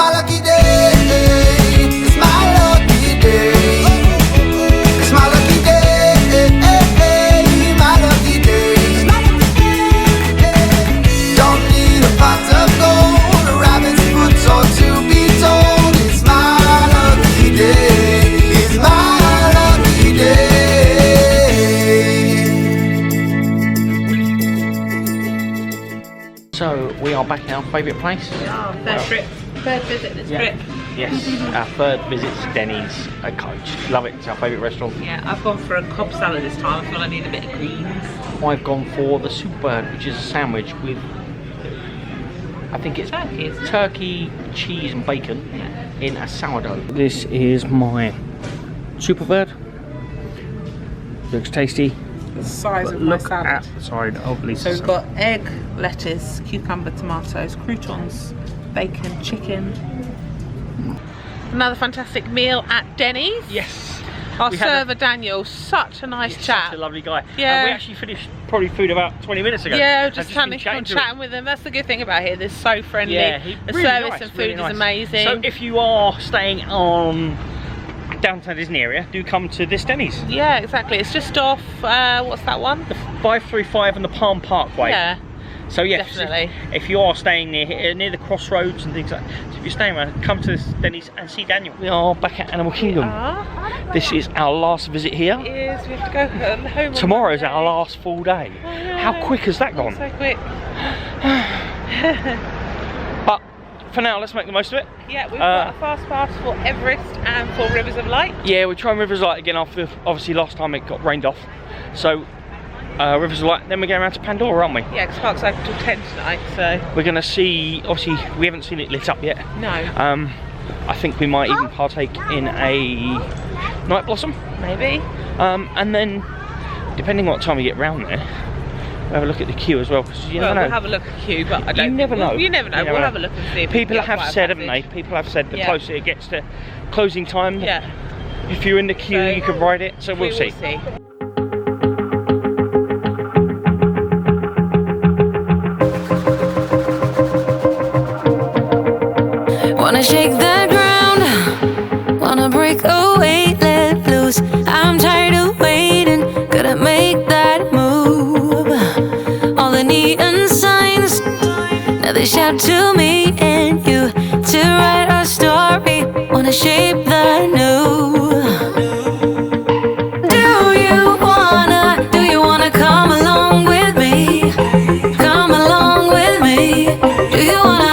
my lucky day. It's my lucky day. It's my lucky day. My lucky day. Don't need a pot of gold, a rabbit's foot or to be told. It's my lucky day. It's my lucky day. So we are back in our favourite place. Oh, third visit this trip. Yes, our third visit to Denny's at Coach. Love it, it's our favourite restaurant. Yeah, I've gone for a Cobb salad this time. I feel I need a bit of greens. I've gone for the Superbird, which is a sandwich with, I think it's Turkey, isn't it? turkey, cheese and bacon in a sourdough. This is my Superbird. Looks tasty. The size of my Look salad. at the side of Lisa's. So we've got egg, lettuce, cucumber, tomatoes, croutons, bacon, chicken. Another fantastic meal at Denny's. Yes. Our We had server Daniel, such a nice chap. Such a lovely guy. Yeah. We actually finished probably food about 20 minutes ago. Yeah, I've just been chatting with them. That's the good thing about here. They're so friendly. Yeah, the really service nice, and food really is nice. amazing. So if you are staying on downtown Disney area, do come to this Denny's. Yeah, exactly. It's just off, what's that one? The 535 and the Palm Parkway. Yeah. So yes, Definitely. if you are staying near the crossroads and things like that, so if you're staying around, come to this Denny's and see Daniel. We are back at Animal Kingdom. This is our last visit here. It is. We have to go home. Tomorrow's our last full day. How quick has that gone? So quick. But for now, let's make the most of it. Yeah, we've got a fast pass for Everest and for Rivers of Light. Yeah, we're trying Rivers of Light again after obviously last time it got rained off. So Rivers of Light, then we're going around to Pandora, aren't we? Yeah, because park's open till 10 tonight, so. We're going to see, obviously we haven't seen it lit up yet. No. I think we might even partake in a night blossom. Maybe. And then, depending what time we get round there, we'll have a look at the queue as well, because you never know. We'll have a look at queue, but I don't. You never know. You never know. We'll have a look and see. If People we can get have a said, passage. haven't they? People have said the Yeah. closer it gets to closing time, Yeah. if you're in the queue, So, you could ride it. So we'll see. Wanna shake the ground, wanna break away, let loose. I'm tired of waiting, gotta make that move. All the neon signs, now they shout to me and you to write our story. Wanna shape the new. Do you wanna come along with me? Come along with me. Do you wanna?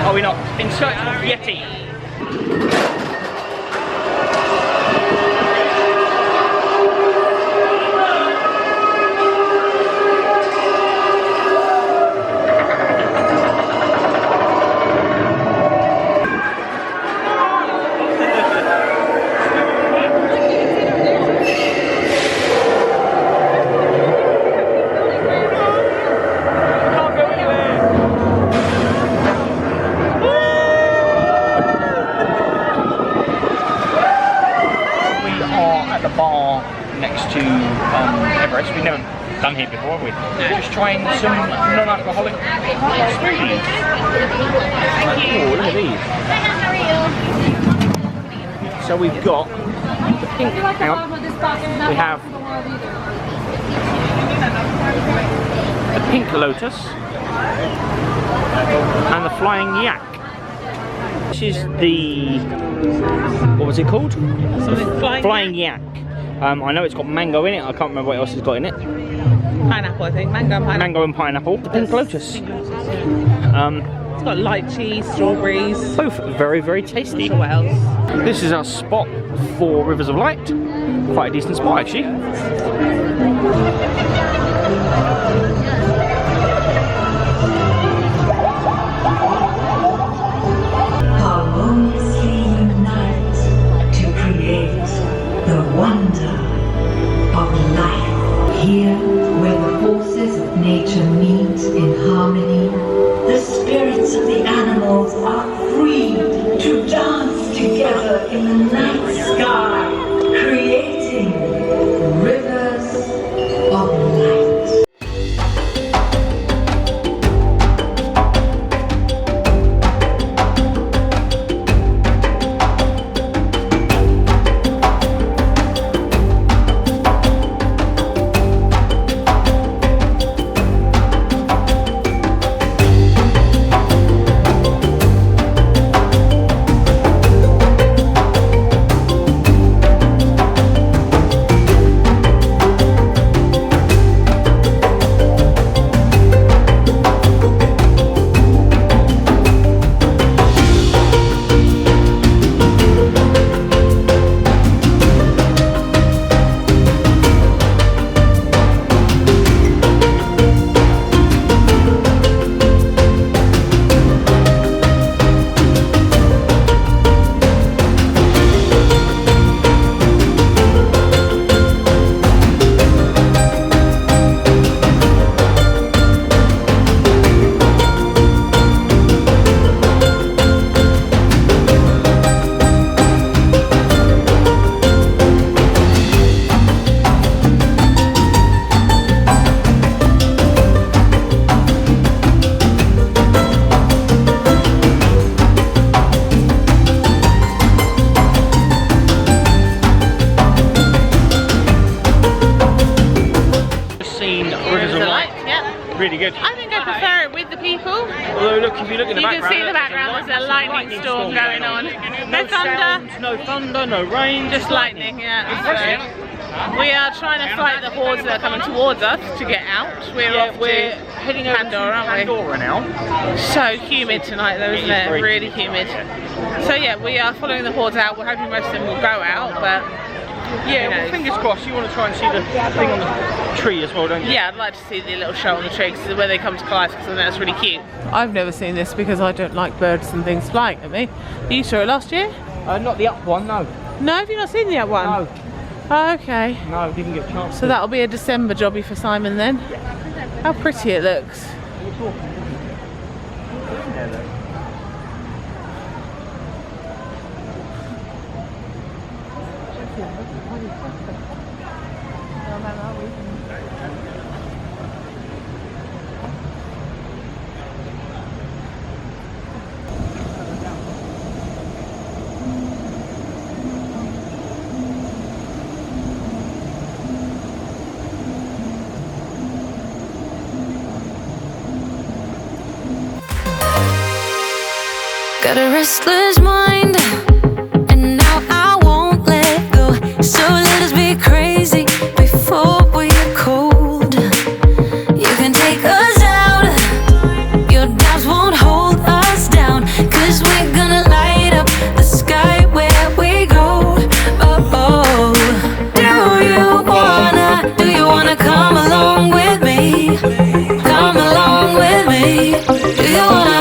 Are we not? In search of Yeti. Next to Everest. We've never done here before, have we? No. Just trying some non-alcoholic smoothies. Oh, look at these. So we've got the pink out. We have the pink lotus and the flying yak. This is the, what was it called? Something flying yak. I know it's got mango in it. I can't remember what else it's got in it. Pineapple, I think. Mango and pineapple. Mango and pineapple. The pink lotus. It's got lychee, strawberries. Both very, very tasty. What else? This is our spot for Rivers of Light. Quite a decent spot, actually. nature meet in harmony, the spirits of the animals are free to dance together in the night sky, creating rivers of light. Really good. I think I prefer it with the people. Although look, if you look in the You background, can see in the background there's a lightning storm going on. No thunder, no thunder, no rain, just lightning. Yeah. So we are trying to fight the hordes that are coming towards us to get out. We're heading over Pandora, to aren't we? Pandora now. So humid tonight though, isn't it? Really humid. So yeah, we are following the hordes out. We're hoping most of them will go out, but yeah, well, fingers crossed. You want to try and see the thing on the tree as well, don't you? Yeah, I'd like to see the little show on the tree because where they come to collide, because I think that's really cute. I've never seen this because I don't like birds and things flying at me. You saw it last year? Not the up one, no. No, have you not seen the up one? No. Oh, okay. No, didn't get a chance. So that'll be a December jobby for Simon then? Yeah. How pretty it looks. Got a restless mind, and now I won't let go. So let us be crazy before we get cold. You can take us out, your doubts won't hold us down, 'cause we're gonna light up the sky where we go. Oh, do you wanna come along with me? Come along with me. Do you wanna?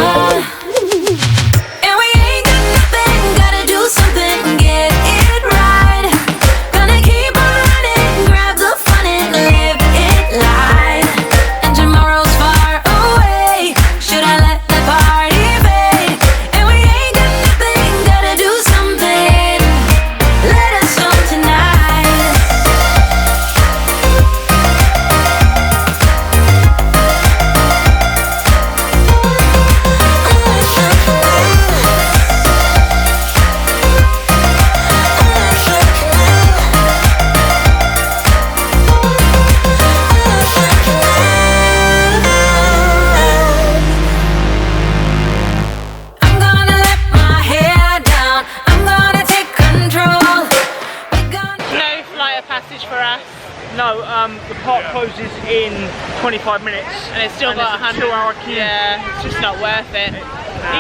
The park closes in 25 minutes. And it's still got 100. 2-hour queue. Yeah, it's just not worth it.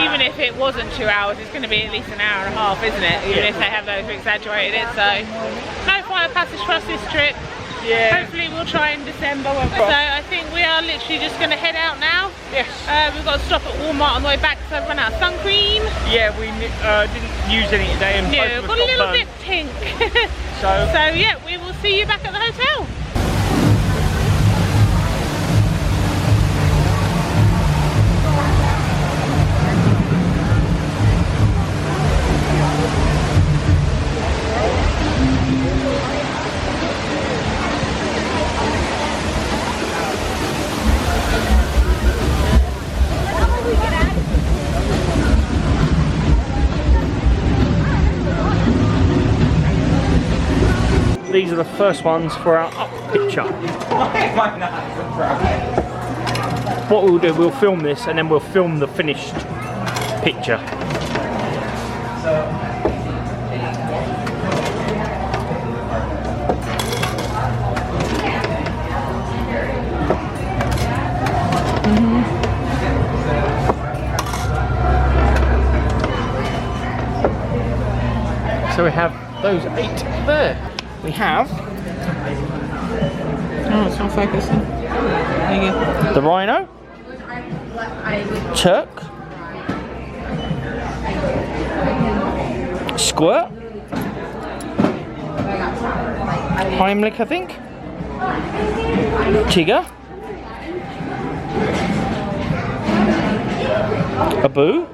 Even if it wasn't 2 hours, it's going to be at least an hour and a half, isn't it? Even if they have those who exaggerated it. So, no flight of passage for us this trip. Yeah. Hopefully we'll try in December. So I think we are literally just going to head out now. Yes. We've got to stop at Walmart on the way back because I've run out of sun cream. Yeah, we didn't use any today. And yeah, we've got a little bit pink. so yeah, we will see you back at the hotel. these are the first ones for our up picture. What we'll do, we'll film this and then we'll film the finished picture. So we have those 8 there. We have... Oh, it's not focusing. There you go. The rhino. Turk. Squirt. Heimlich, I think. Tigger. Abu.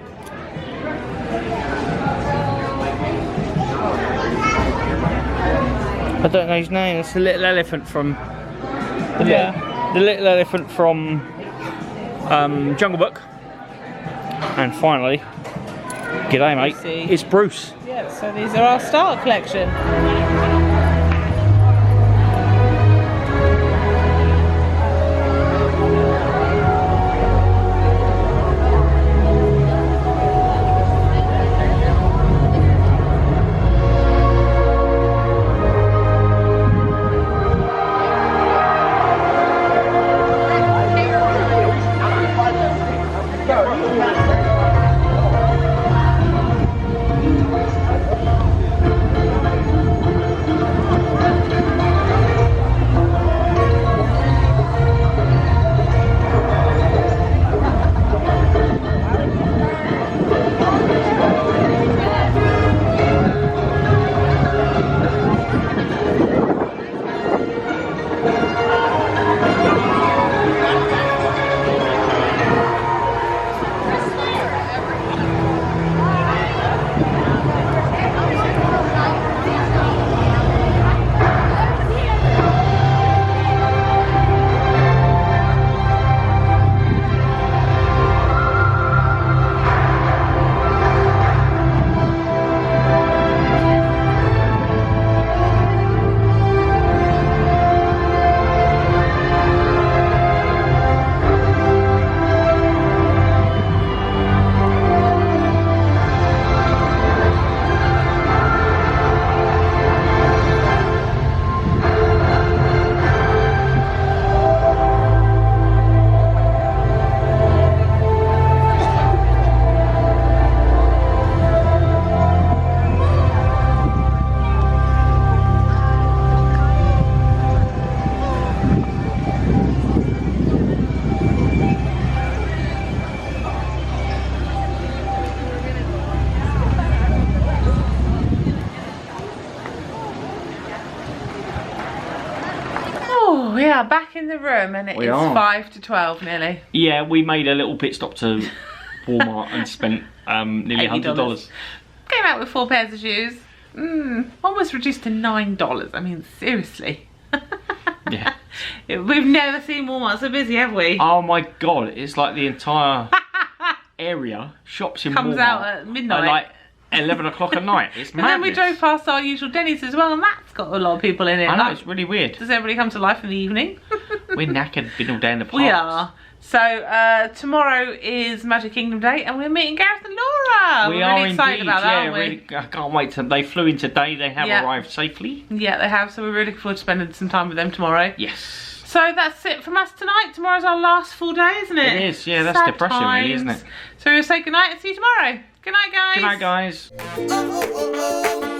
I don't know his name. It's the little elephant from the little elephant from Jungle Book. And finally, g'day mate, it's Bruce. Yeah, so these are our starter collection. We are back in the room and it is 5 to 12 nearly. Yeah, we made a little pit stop to Walmart and spent nearly $100. Came out with 4 pairs of shoes. One was reduced to $9. I mean, seriously. Yeah. We've never seen Walmart so busy, have we? Oh my god, it's like the entire area, shops in comes Walmart out at midnight. At like 11 o'clock at night. It's madness. And then we drove past our usual Denny's as well, and that's got a lot of people in it. I know, like, it's really weird. Does everybody come to life in the evening? We're knackered, been all day in the parks. We are. So tomorrow is Magic Kingdom Day, and we're meeting Gareth and Laura. We're really excited about that, aren't we? Really, I can't wait to. They flew in today. They have arrived safely. Yeah, they have. So we're really looking forward to spending some time with them tomorrow. Yes. So that's it from us tonight. Tomorrow's our last full day, isn't it? It is. Yeah, that's Sad depressing, times. really, isn't it? So we'll say goodnight and see you tomorrow. Good night, guys. Good night, guys. Oh, oh, oh, oh.